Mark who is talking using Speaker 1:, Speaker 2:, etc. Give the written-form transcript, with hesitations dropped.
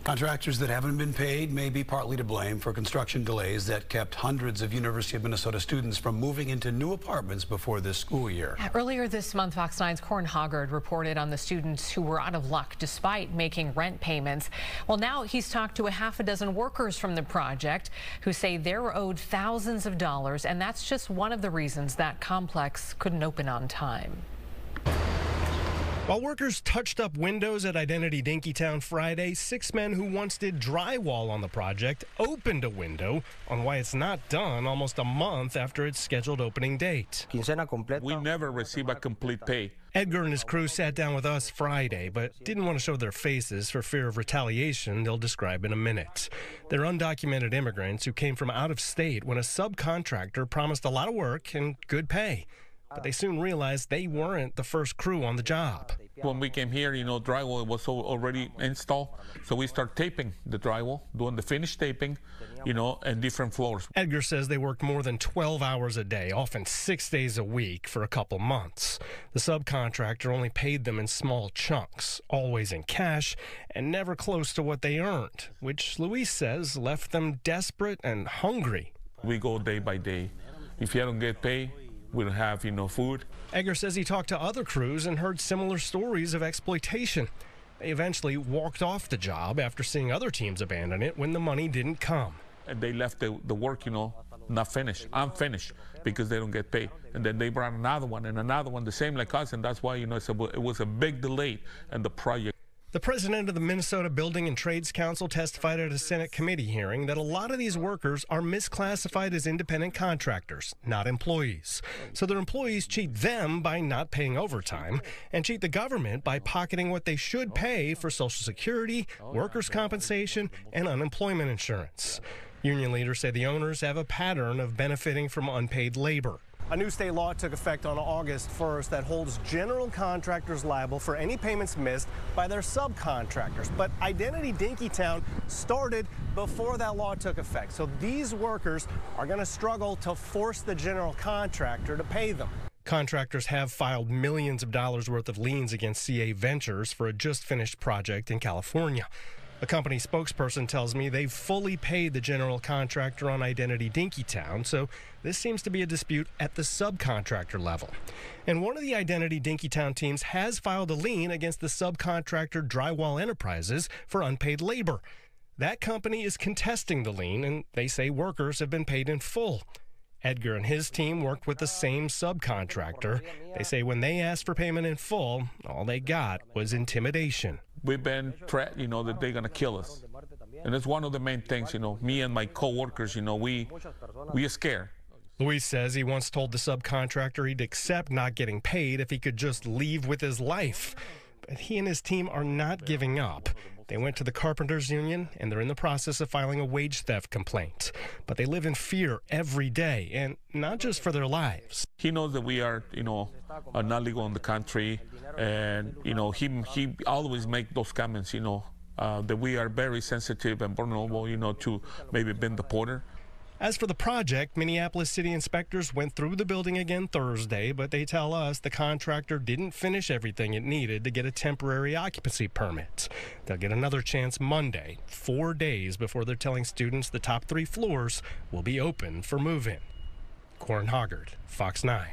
Speaker 1: Contractors that haven't been paid may be partly to blame for construction delays that kept hundreds of University of Minnesota students from moving into new apartments before this school year.
Speaker 2: Earlier this month, Fox 9's Corin Hoggard reported on the students who were out of luck despite making rent payments. Well, now he's talked to a half a dozen workers from the project who say they're owed thousands of dollars, and that's just one of the reasons that complex couldn't open on time.
Speaker 3: While workers touched up windows at Identity Dinkytown Friday, 6 men who once did drywall on the project opened a window on why it's not done almost a month after its scheduled opening date.
Speaker 4: We never receive a complete pay.
Speaker 3: Edgar and his crew sat down with us Friday, but didn't want to show their faces for fear of retaliation they'll describe in a minute. They're undocumented immigrants who came from out of state when a subcontractor promised a lot of work and good pay. But they soon realized they weren't the first crew on the job.
Speaker 4: When we came here, drywall was already installed, so we start taping the drywall, doing the finish taping, and different floors.
Speaker 3: Edgar says they worked more than 12 hours a day, often 6 days a week for a couple months. The subcontractor only paid them in small chunks, always in cash, and never close to what they earned, which Luis says left them desperate and hungry.
Speaker 4: We go day by day. If you don't get paid, we don't have food.
Speaker 3: Edgar says he talked to other crews and heard similar stories of exploitation. They eventually walked off the job after seeing other teams abandon it when the money didn't come.
Speaker 4: And they left the work, not finished, unfinished, because they don't get paid. And then they brought another one and another one, the same like us, and that's why, it was a big delay in the project.
Speaker 3: The president of the Minnesota Building and Trades Council testified at a Senate committee hearing that a lot of these workers are misclassified as independent contractors, not employees. So their employees cheat them by not paying overtime and cheat the government by pocketing what they should pay for Social Security, workers' compensation, and unemployment insurance. Union leaders say the owners have a pattern of benefiting from unpaid labor. A new state law took effect on August 1st that holds general contractors liable for any payments missed by their subcontractors. But Identity Dinkytown started before that law took effect. So these workers are going to struggle to force the general contractor to pay them. Contractors have filed millions of dollars worth of liens against CA Ventures for a just-finished project in California. A company spokesperson tells me they've fully paid the general contractor on Identity Dinkytown, so this seems to be a dispute at the subcontractor level. And one of the Identity Dinkytown teams has filed a lien against the subcontractor Drywall Enterprises for unpaid labor. That company is contesting the lien, and they say workers have been paid in full. Edgar and his team worked with the same subcontractor. They say when they asked for payment in full, all they got was intimidation.
Speaker 4: We've been threatened, that they're going to kill us. And it's one of the main things, me and my co-workers, we are scared.
Speaker 3: Luis says he once told the subcontractor he'd accept not getting paid if he could just leave with his life. But he and his team are not giving up. They went to the Carpenters Union, and they're in the process of filing a wage theft complaint. But they live in fear every day, and not just for their lives.
Speaker 4: He knows that we are, not legal in the country, and, he always make those comments, that we are very sensitive and vulnerable, to maybe being deported.
Speaker 3: As for the project, Minneapolis city inspectors went through the building again Thursday, but they tell us the contractor didn't finish everything it needed to get a temporary occupancy permit. They'll get another chance Monday, 4 days before they're telling students the top 3 floors will be open for move-in. Corin Hoggard, Fox 9.